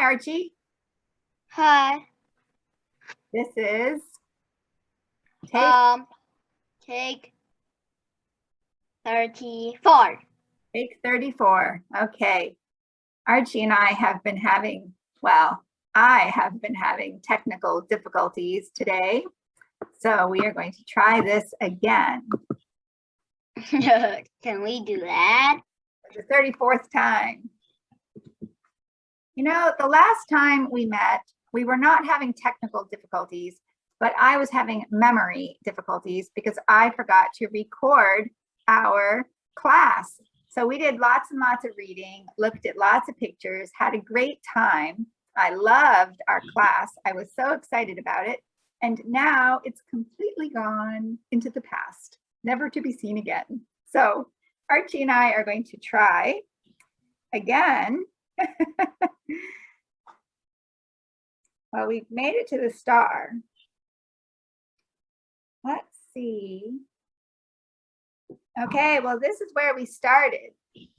Archie. Hi. This is Take 34. take 34. Okay. Archie and I have been having, well, I have been having technical difficulties today. So we are going to try this again. Can we do that? For the 34th time. You know, the last time we met, we were not having technical difficulties, but I was having memory difficulties because I forgot to record our class. So we did lots and lots of reading, looked at lots of pictures, had a great time. I loved our class. I was so excited about it. And now it's completely gone into the past, never to be seen again. So Archie and I are going to try again. Well, we've made it to the star. Let's see. Okay, well, this is where we started.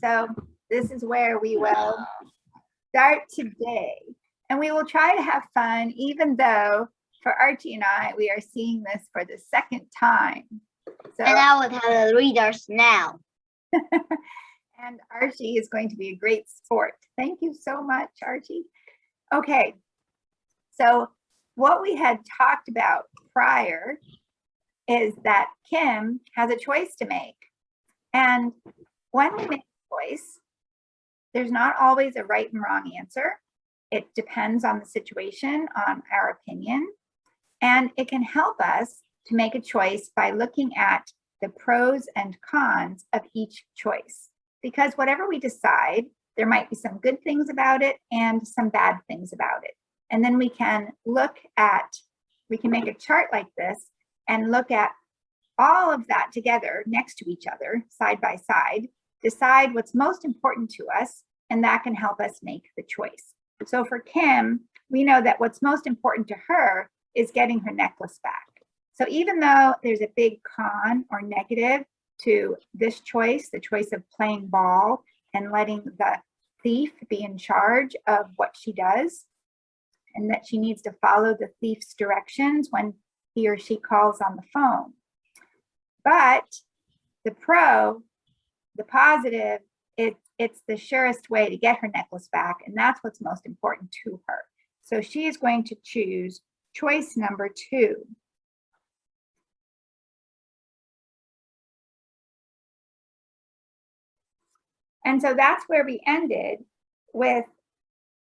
So this is where we will start today. And we will try to have fun, even though for Archie and I, we are seeing this for the second time. So, and I would have the readers now. And Archie is going to be a great sport. Thank you so much, Archie. Okay, so what we had talked about prior is that Kim has a choice to make. And when we make a choice, there's not always a right and wrong answer. It depends on the situation, on our opinion, and it can help us to make a choice by looking at the pros and cons of each choice. Because whatever we decide, there might be some good things about it and some bad things about it. And then we can make a chart like this and look at all of that together next to each other, side by side, decide what's most important to us, and that can help us make the choice. So for Kim, we know that what's most important to her is getting her necklace back. So even though there's a big con or negative to this choice, the choice of playing ball and letting the thief be in charge of what she does, and that she needs to follow the thief's directions when he or she calls on the phone. But the pro, the positive, it's the surest way to get her necklace back, and that's what's most important to her. So she is going to choose choice number 2. And so that's where we ended with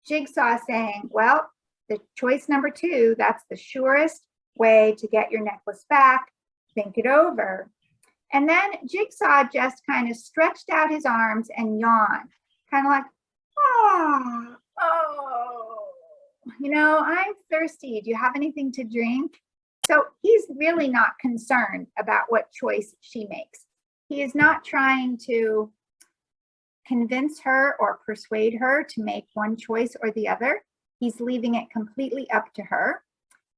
Jigsaw saying, well, the choice number 2, that's the surest way to get your necklace back. Think it over. And then Jigsaw just kind of stretched out his arms and yawned, kind of like, oh, you know, I'm thirsty. Do you have anything to drink? So he's really not concerned about what choice she makes. He is not trying to convince her or persuade her to make one choice or the other. He's leaving it completely up to her.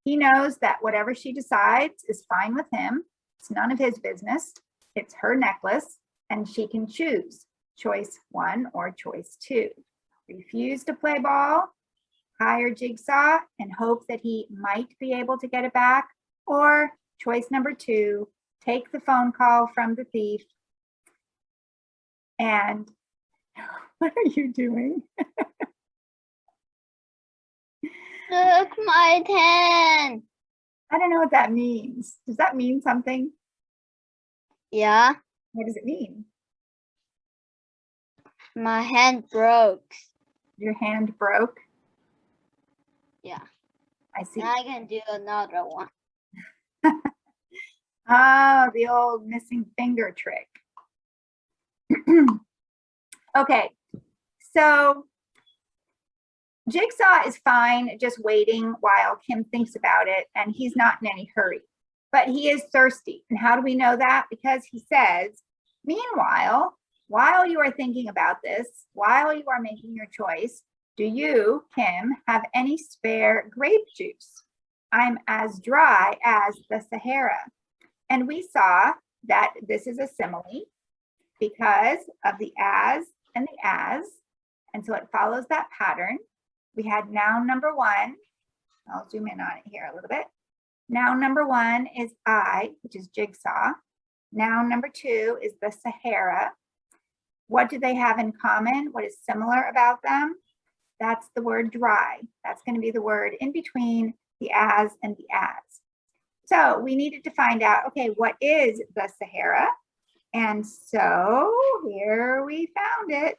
He knows that whatever she decides is fine with him. It's none of his business. It's her necklace, and she can choose choice 1 or choice 2. Refuse to play ball, hire Jigsaw and hope that he might be able to get it back, or choice number 2, take the phone call from the thief. And what are you doing? Look, my hand. I don't know what that means. Does that mean something? Yeah. What does it mean? My hand broke. Your hand broke? Yeah. I see. Now I can do another one. Oh, the old missing finger trick. Okay, so Jigsaw is fine just waiting while Kim thinks about it, and he's not in any hurry, but he is thirsty. And how do we know that? Because he says, meanwhile, while you are thinking about this, while you are making your choice, do you, Kim, have any spare grape juice? I'm as dry as the Sahara. And we saw that this is a simile because of the as and the as. And so it follows that pattern. we had noun number one. I'll zoom in on it here a little bit. Noun number one is I, which is Jigsaw. Noun number two is the Sahara. What do they have in common? What is similar about them? That's the word dry. That's going to be the word in between the as and the as. So we needed to find out, okay, what is the Sahara? And so here we found it.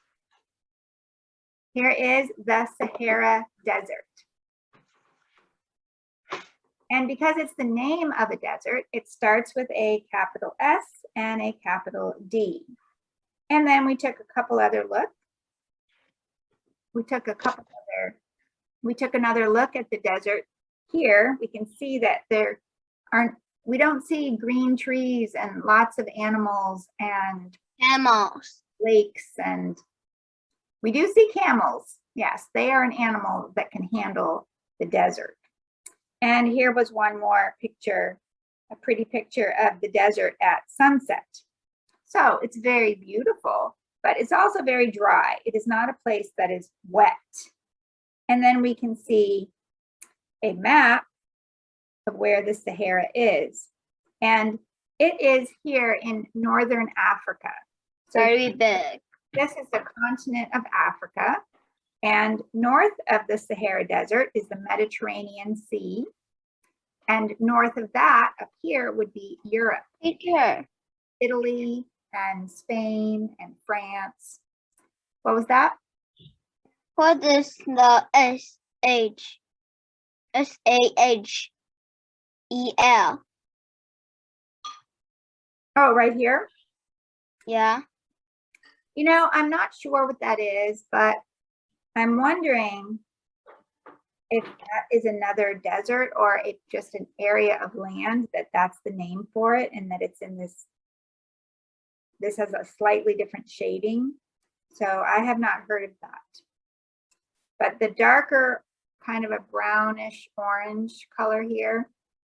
Here is the Sahara Desert. And because it's the name of a desert, it starts with a capital S and a capital D. And then we took a couple other looks. We took another look at the desert. Here we can see that we don't see green trees and lots of animals and Camels. lakes, and we do see camels. Yes, they are an animal that can handle the desert. And here was one more picture, a pretty picture of the desert at sunset. So it's very beautiful, but it's also very dry. It is not a place that is wet. And then we can see a map of where the Sahara is. And it is here in northern Africa. So Very big. this is the continent of Africa. And north of the Sahara Desert is the Mediterranean Sea. And north of that, up here, would be Europe, Teacher, Italy, and Spain, and France. What was that? what is the SAHEL? Oh, right here. Yeah. You know, I'm not sure what that is, but I'm wondering if that is another desert or if just an area of land that's the name for it, and that it's in this has a slightly different shading. So I have not heard of that. But the darker kind of a brownish orange color here,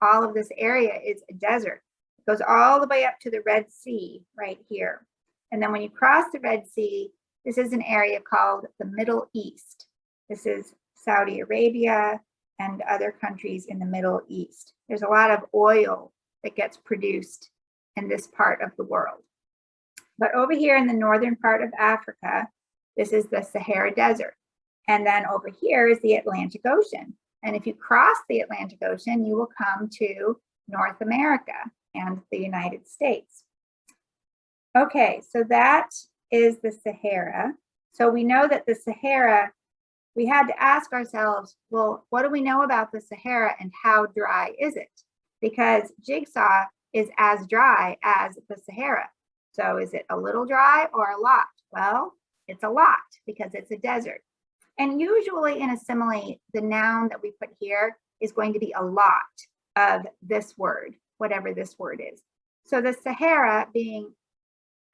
all of this area is a desert. It goes all the way up to the Red Sea right here. And then when you cross the Red Sea, this is an area called the Middle East. This is Saudi Arabia and other countries in the Middle East. There's a lot of oil that gets produced in this part of the world. But over here in the northern part of Africa, this is the Sahara Desert. And then over here is the Atlantic Ocean. And if you cross the Atlantic Ocean, you will come to North America and the United States. Okay, so that is the Sahara. So we know that the Sahara, we had to ask ourselves, well, what do we know about the Sahara and how dry is it? Because Jigsaw is as dry as the Sahara. So is it a little dry or a lot? Well, it's a lot because it's a desert. And usually in a simile, the noun that we put here is going to be a lot of this word, whatever this word is. So the Sahara being,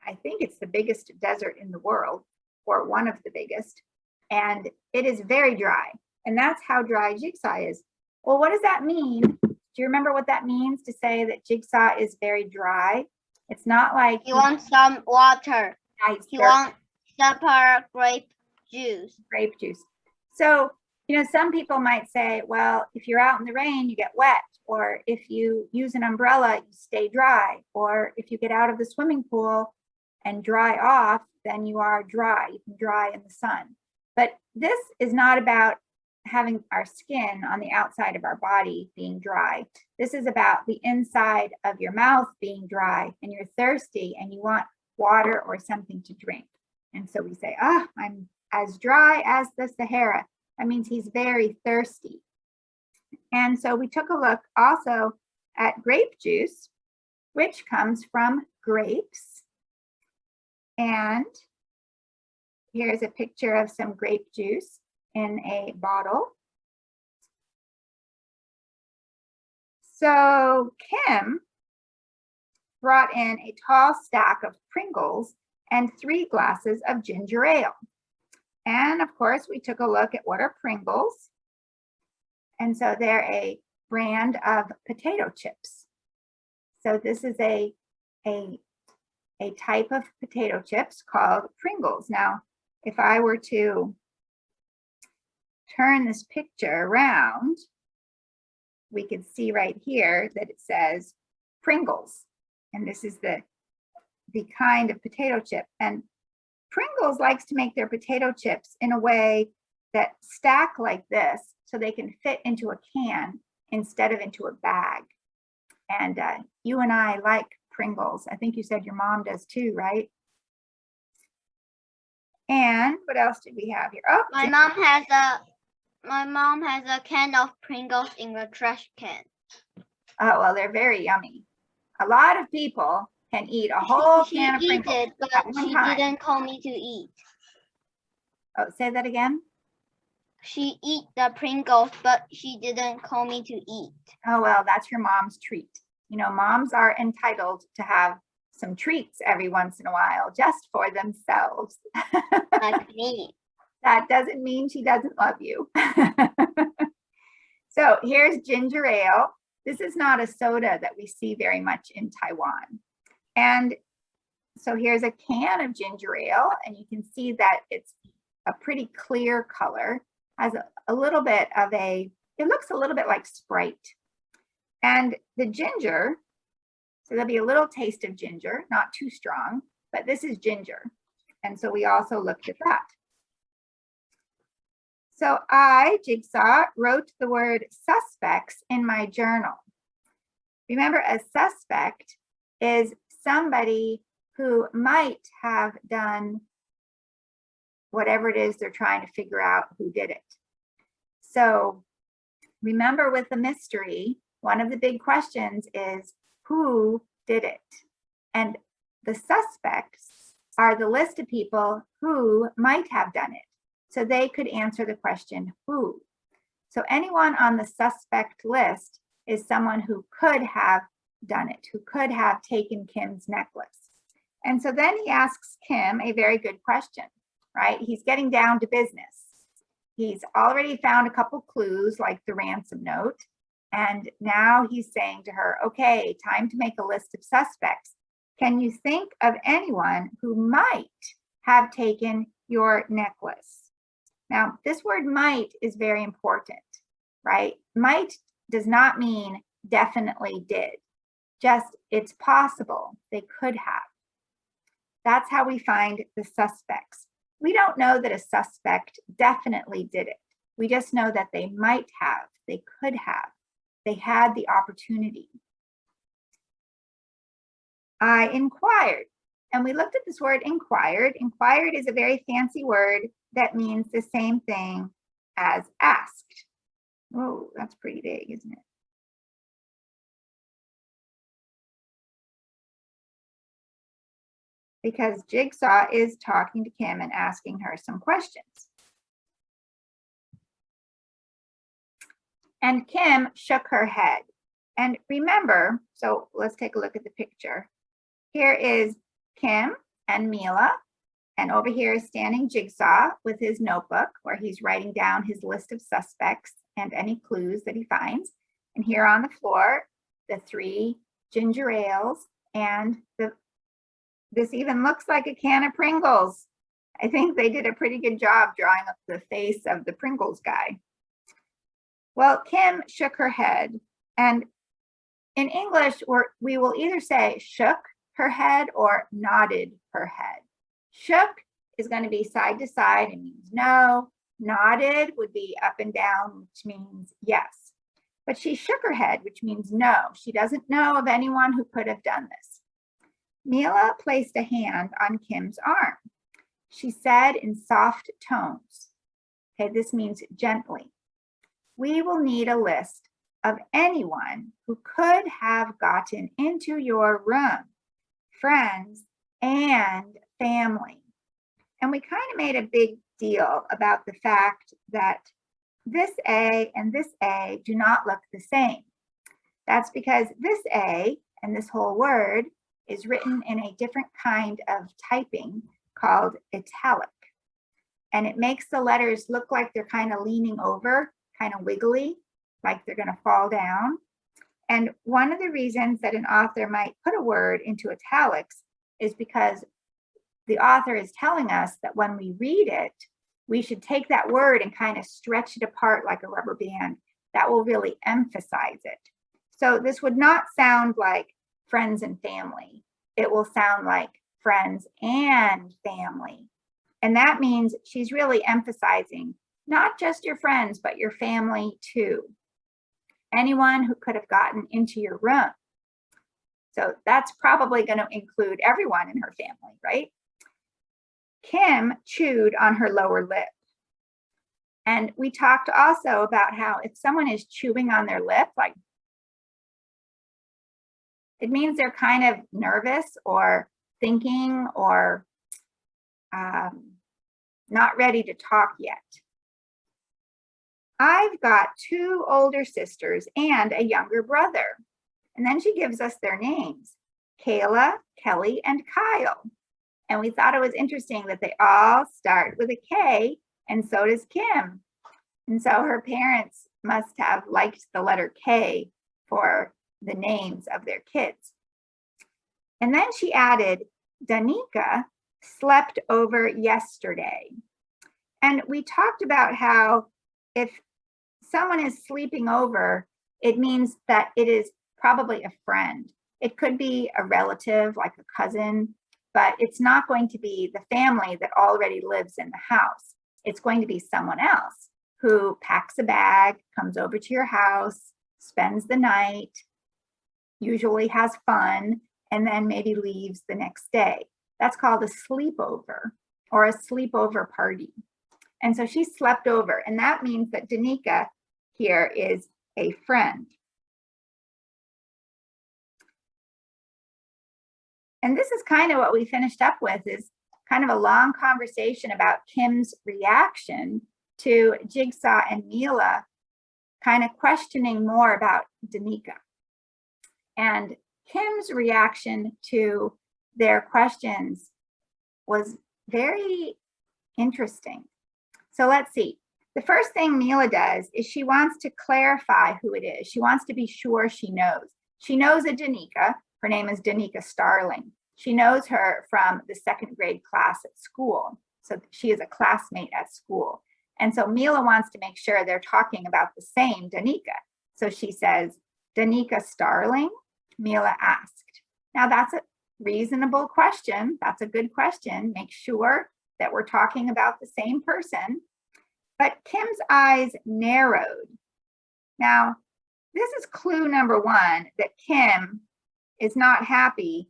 I think it's the biggest desert in the world, or one of the biggest, and it is very dry. And that's how dry Jigsaw is. Well, what does that mean? Do you remember what that means to say that Jigsaw is very dry? It's not like You want some water. nice, You want super grape juice. grape juice. So, you know, some people might say, well, if you're out in the rain, you get wet, or if you use an umbrella, you stay dry, or if you get out of the swimming pool and dry off, then you are dry. You can dry in the sun. But this is not about having our skin on the outside of our body being dry. This is about the inside of your mouth being dry, and you're thirsty and you want water or something to drink. And so we say, I'm as dry as the Sahara. That means he's very thirsty. And so we took a look also at grape juice, which comes from grapes. And here's a picture of some grape juice in a bottle. So Kim brought in a tall stack of Pringles and 3 glasses of ginger ale. And of course, we took a look at what are Pringles. And so they're a brand of potato chips. So this is a type of potato chips called Pringles. Now, if I were to turn this picture around, we can see right here that it says Pringles. And this is the kind of potato chip. And Pringles likes to make their potato chips in a way that stack like this so they can fit into a can instead of into a bag. And you and I like Pringles. I think you said your mom does too, right? And what else did we have here? Oh, My mom has a can of Pringles in the trash can. Oh, well, they're very yummy. A lot of people can eat a whole can of Pringles It, but at one she time. didn't call me to eat. Oh, say that again. She eat the Pringles, but she didn't call me to eat. Oh, well, that's your mom's treat. You know, moms are entitled to have some treats every once in a while just for themselves. Like me. That doesn't mean she doesn't love you. So here's ginger ale. This is not a soda that we see very much in Taiwan. And so here's a can of ginger ale, and you can see that it's a pretty clear color, has a little bit of it looks a little bit like Sprite. And the ginger, so there'll be a little taste of ginger, not too strong, but this is ginger. And so we also looked at that. So I, Jigsaw, wrote the word suspects in my journal. Remember, a suspect is somebody who might have done whatever it is they're trying to figure out who did it. So remember, with the mystery, one of the big questions is who did it? And the suspects are the list of people who might have done it. So they could answer the question, who? So anyone on the suspect list is someone who could have done it, who could have taken Kim's necklace. And so then he asks Kim a very good question, right? He's getting down to business. He's already found a couple clues like the ransom note. And now he's saying to her, okay, time to make a list of suspects. Can you think of anyone who might have taken your necklace? Now, this word might is very important, right? Might does not mean definitely did. Just it's possible they could have. That's how we find the suspects. We don't know that a suspect definitely did it. We just know that they might have, they could have, they had the opportunity. I inquired, and we looked at this word inquired. Inquired is a very fancy word that means the same thing as asked. Oh, that's pretty big, isn't it? Because Jigsaw is talking to Kim and asking her some questions. And Kim shook her head. And remember, so let's take a look at the picture. Here is Kim and Mila, and over here is standing Jigsaw with his notebook where he's writing down his list of suspects and any clues that he finds. And here on the floor, the 3 ginger ales and this even looks like a can of Pringles. I think they did a pretty good job drawing up the face of the Pringles guy. Well, Kim shook her head, and in English, we will either say shook her head or nodded her head. Shook is going to be side to side and means no. Nodded would be up and down, which means yes. But she shook her head, which means no. She doesn't know of anyone who could have done this. Mila placed a hand on Kim's arm. She said in soft tones, okay, this means gently, we will need a list of anyone who could have gotten into your room, friends and family. And we kind of made a big deal about the fact that this A and this A do not look the same. That's because this A and this whole word is written in a different kind of typing called italic. And it makes the letters look like they're kind of leaning over, kind of wiggly, like they're going to fall down. And one of the reasons that an author might put a word into italics is because the author is telling us that when we read it, we should take that word and kind of stretch it apart like a rubber band. That will really emphasize it. So this would not sound like friends and family. It will sound like friends and family. And that means she's really emphasizing not just your friends, but your family too. Anyone who could have gotten into your room. So that's probably going to include everyone in her family, right? Kim chewed on her lower lip. And we talked also about how if someone is chewing on their lip, like, it means they're kind of nervous or thinking or not ready to talk yet. I've got 2 older sisters and a younger brother. And then she gives us their names, Kayla, Kelly, and Kyle. And we thought it was interesting that they all start with a K, and so does Kim. And so her parents must have liked the letter K for the names of their kids. And then she added, Danica slept over yesterday. And we talked about how if someone is sleeping over, it means that it is probably a friend. It could be a relative, like a cousin, but it's not going to be the family that already lives in the house. It's going to be someone else who packs a bag, comes over to your house, spends the night, usually has fun, and then maybe leaves the next day. That's called a sleepover or a sleepover party. And so she slept over, and that means that Danica here is a friend. And this is kind of what we finished up with, is kind of a long conversation about Kim's reaction to Jigsaw and Mira kind of questioning more about Danica. And Kim's reaction to their questions was very interesting. So let's see. The first thing Mira does is she wants to clarify who it is. She wants to be sure she knows. She knows a Danica. Her name is Danica Starling. She knows her from the 2nd grade class at school. So she is a classmate at school. And so Mira wants to make sure they're talking about the same Danica. So she says, Danica Starling? Mira asked. Now that's a reasonable question. That's a good question. Make sure that we're talking about the same person. But Kim's eyes narrowed. Now, this is clue number 1 that Kim is not happy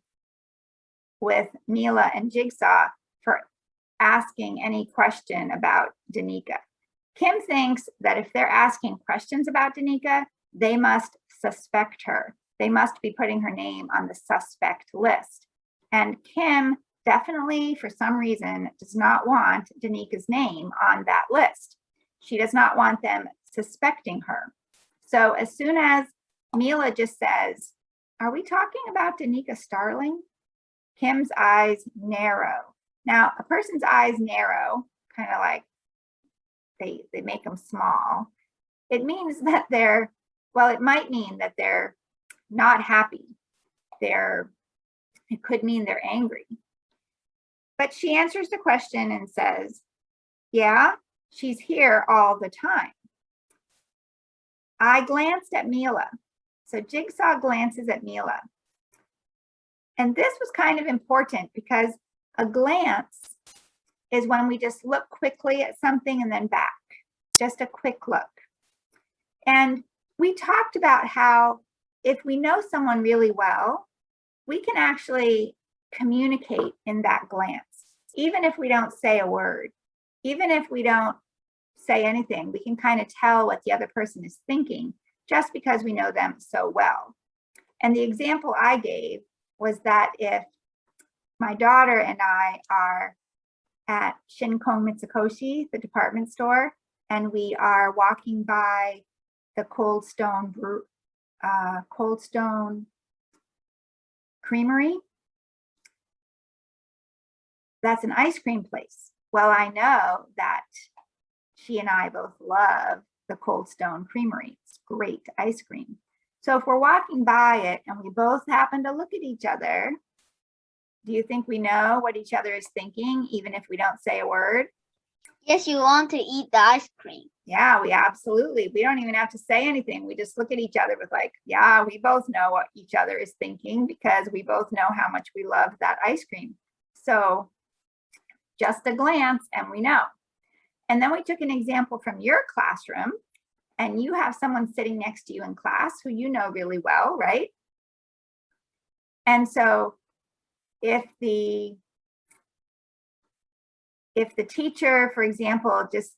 with Mira and Jigsaw for asking any question about Danica. Kim thinks that if they're asking questions about Danica, they must suspect her. They must be putting her name on the suspect list. And Kim definitely, for some reason, does not want Danica's name on that list. She does not want them suspecting her. So as soon as Mira just says, are we talking about Danica Starling? Kim's eyes narrow. Now, a person's eyes narrow, kind of like they make them small. It means that they're, well, it might mean that they're not happy. It could mean they're angry. But she answers the question and says, yeah, she's here all the time. I glanced at Mira. So Jigsaw glances at Mira. And this was kind of important because a glance is when we just look quickly at something and then back, just a quick look. And we talked about how if we know someone really well, we can actually communicate in that glance, even if we don't say a word, even if we don't say anything, we can kind of tell what the other person is thinking just because we know them so well. And the example I gave was that if my daughter and I are at Shinkong Mitsukoshi, the department store, and we are walking by the Cold Stone Creamery, that's an ice cream place. Well, I know that she and I both love the Cold Stone Creamery. It's great ice cream. So if we're walking by it and we both happen to look at each other, do you think we know what each other is thinking, even if we don't say a word? Yes, you want to eat the ice cream. Yeah, we don't even have to say anything. We just look at each other with like, yeah, we both know what each other is thinking because we both know how much we love that ice cream. So just a glance and we know. And then we took an example from your classroom, and you have someone sitting next to you in class who you know really well, right? And so if the teacher, for example, just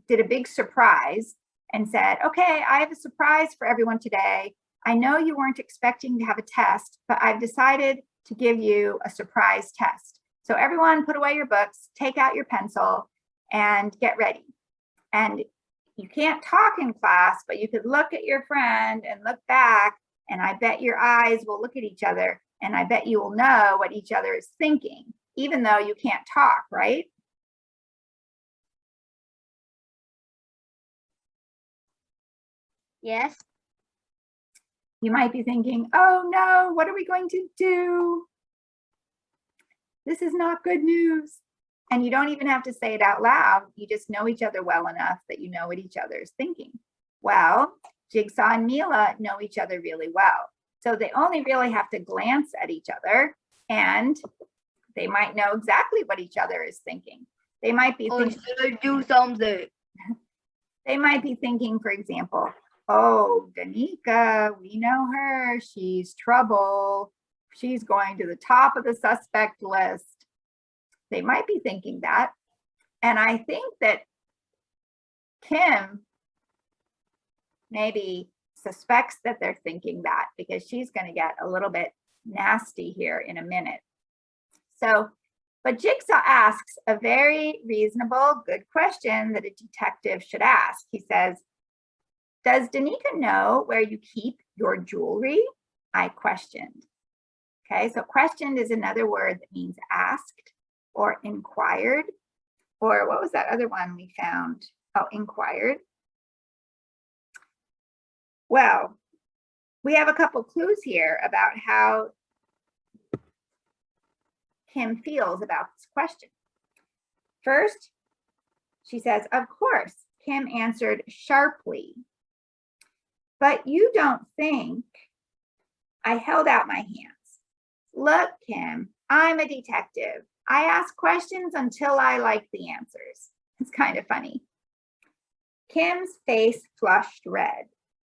did a big surprise and said, okay, I have a surprise for everyone today. I know you weren't expecting to have a test, but I've decided to give you a surprise test. So everyone put away your books, take out your pencil, and get ready. And you can't talk in class, but you could look at your friend and look back, and I bet your eyes will look at each other, and I bet you will know what each other is thinking, even though you can't talk, right? Yes. You might be thinking, oh no, what are we going to do? This is not good news. And you don't even have to say it out loud. You just know each other well enough that you know what each other is thinking. Well, Jigsaw and Mira know each other really well. So they only really have to glance at each other and they might know exactly what each other is thinking. They might be thinking, should I do something? They might be thinking, for example, oh, Danica, we know her. She's trouble. She's going to the top of the suspect list. They might be thinking that. And I think that Kim maybe suspects that they're thinking that because she's going to get a little bit nasty here in a minute. So, but Jigsaw asks a very reasonable, good question that a detective should ask. He says, does Danica know where you keep your jewelry? I questioned. Okay, so questioned is another word that means asked or inquired, or what was that other one we found? Oh, inquired. Well, we have a couple clues here about how Kim feels about this question. First, she says, of course, Kim answered sharply. But you don't think. I held out my hands. Look, Kim, I'm a detective. I ask questions until I like the answers. It's kind of funny. Kim's face flushed red.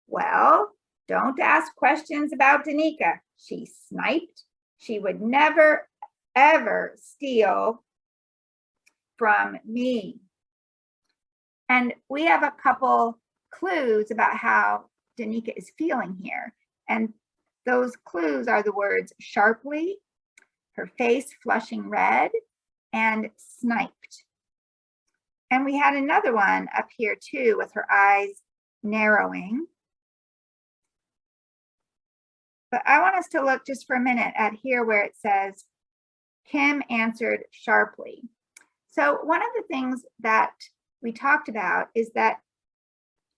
Well, don't ask questions about Danica. She sniped. She would never, ever steal from me. And we have a couple clues about how Danica is feeling here. And those clues are the words sharply, her face flushing red, and sniped. And we had another one up here too with her eyes narrowing. But I want us to look just for a minute at here where it says, Kim answered sharply. So one of the things that we talked about is that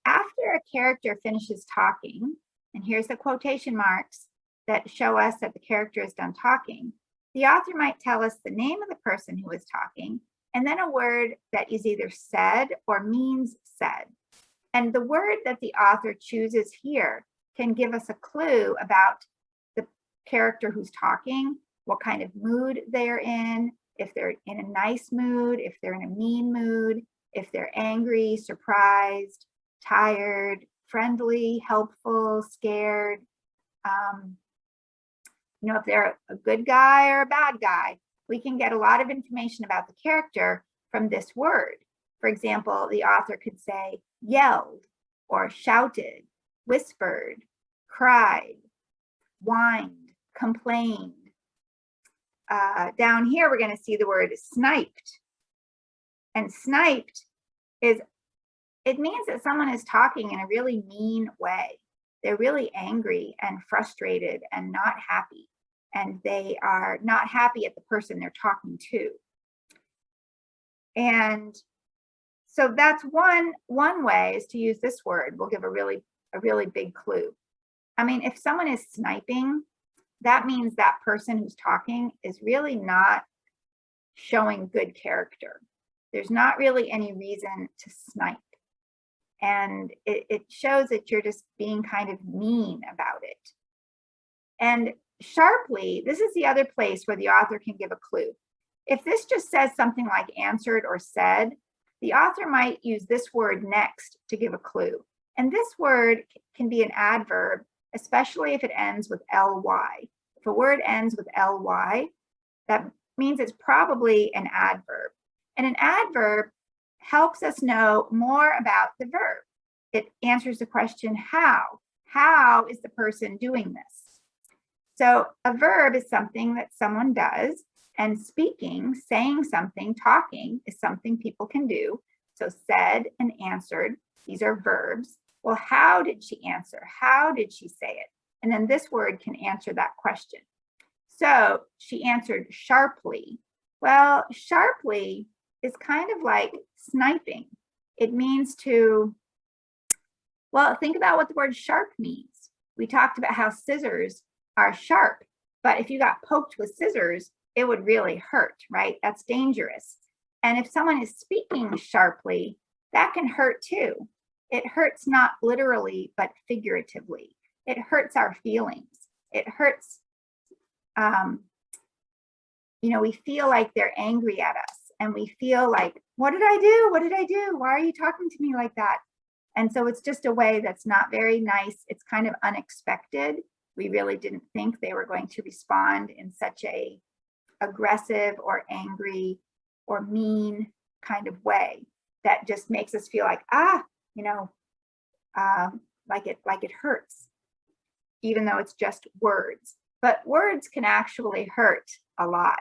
after a character finishes talking, and here's the quotation marks that show us that the character is done talking, the author might tell us the name of the person who is talking, and then a word that is either said or means said. And the word that the author chooses here can give us a clue about the character who's talking, what kind of mood they're in, if they're in a nice mood, if they're in a mean mood, if they're angry, surprised, tired, friendly, helpful, scared. If they're a good guy or a bad guy, we can get a lot of information about the character from this word. For example, the author could say yelled or shouted, whispered, cried, whined, complained. Down here, we're going to see the word sniped. And sniped it means that someone is talking in a really mean way. They're really angry and frustrated and not happy. And they are not happy at the person they're talking to. And so that's one way is to use this word. We'll give a really big clue. I mean, if someone is sniping, that means that person who's talking is really not showing good character. there's not really any reason to snipe. And it shows that you're just being kind of mean about it. And sharply, this is the other place where the author can give a clue. If this just says something like answered or said, the author might use this word next to give a clue. And this word can be an adverb, especially if it ends with ly. If a word ends with ly, that means it's probably an adverb. And an adverb helps us know more about the verb. It answers the question, how? How is the person doing this? So a verb is something that someone does, and speaking, saying something, talking is something people can do. So said and answered, these are verbs. Well, how did she answer? How did she say it? And then this word can answer that question. So she answered sharply. Well, sharply is kind of like sniping. It means to, well, think about what the word sharp means. We talked about how scissors are sharp, but if you got poked with scissors, it would really hurt, right? That's dangerous. And if someone is speaking sharply, that can hurt too. It hurts not literally, but figuratively. It hurts our feelings. It hurts, we feel like they're angry at us, and we feel like, what did I do? What did I do? Why are you talking to me like that? And so it's just a way that's not very nice. It's kind of unexpected. We really didn't think they were going to respond in such a aggressive or angry or mean kind of way that just makes us feel like, like it hurts, even though it's just words. But words can actually hurt a lot.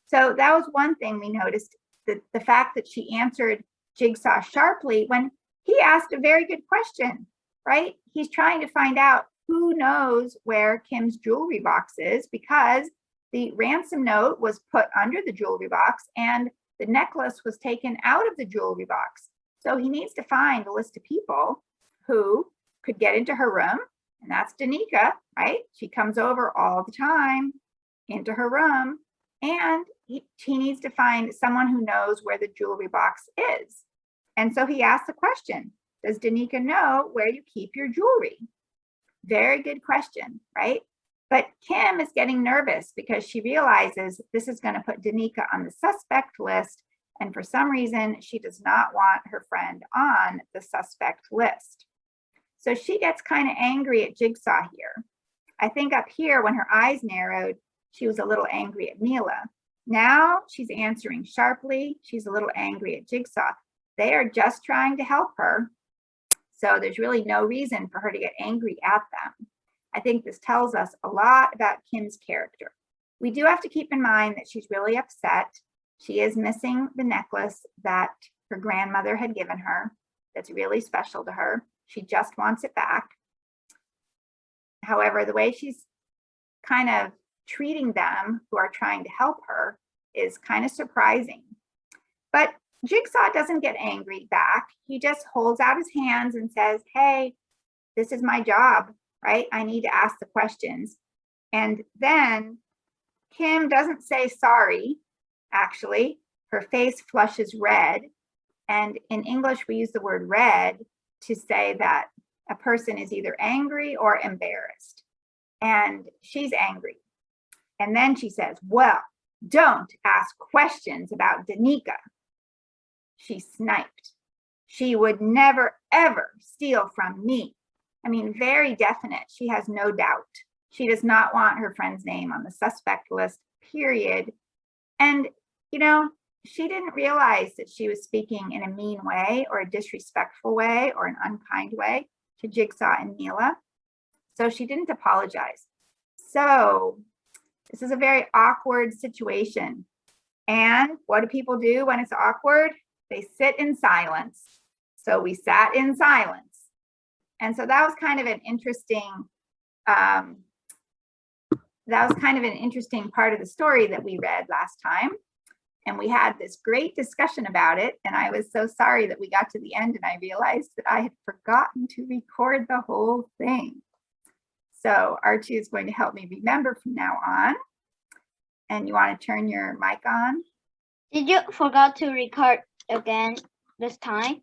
So that was one thing we noticed, the fact that she answered Jigsaw sharply when he asked a very good question, right? He's trying to find out who knows where Kim's jewelry box is, because the ransom note was put under the jewelry box and the necklace was taken out of the jewelry box. So he needs to find a list of people who could get into her room, and that's Danica, right? She comes over all the time into her room, and he needs to find someone who knows where the jewelry box is. And so he asked the question, does Danica know where you keep your jewelry? Very good question, right? But Kim is getting nervous because she realizes this is going to put Danica on the suspect list. And for some reason, she does not want her friend on the suspect list. So she gets kind of angry at Jigsaw here. I think up here, when her eyes narrowed, she was a little angry at Mila. Now she's answering sharply. She's a little angry at Jigsaw. They are just trying to help her. So there's really no reason for her to get angry at them. I think this tells us a lot about Kim's character. We do have to keep in mind that she's really upset. She is missing the necklace that her grandmother had given her. That's really special to her. She just wants it back. However, the way she's kind of treating them who are trying to help her is kind of surprising. But Jigsaw doesn't get angry back. He just holds out his hands and says, hey, this is my job, right? I need to ask the questions. And then Kim doesn't say sorry, actually. Her face flushes red. And in English, we use the word red to say that a person is either angry or embarrassed. And she's angry. And then she says, well, don't ask questions about Danica. She sniped. She would never, ever steal from me. I mean, very definite. She has no doubt. She does not want her friend's name on the suspect list, period. And, she didn't realize that she was speaking in a mean way or a disrespectful way or an unkind way to Jigsaw and Mila. So she didn't apologize. So this is a very awkward situation. And what do people do when it's awkward? They sit in silence. So we sat in silence. And so that was kind of an interesting, part of the story that we read last time. And we had this great discussion about it. And I was so sorry that we got to the end and I realized that I had forgotten to record the whole thing. So Archie is going to help me remember from now on. And you want to turn your mic on? Did you forgot to record again this time?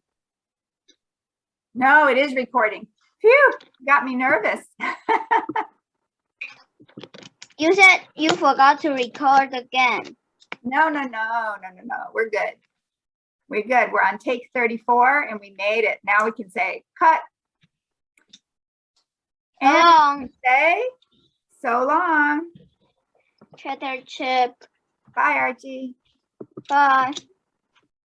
No, it is recording. Phew, got me nervous. You said you forgot to record again. No. We're good. We're good. We're on take 34 and we made it. Now we can say cut. So And long, say so long. cheddar chip. Bye, Archie. Bye.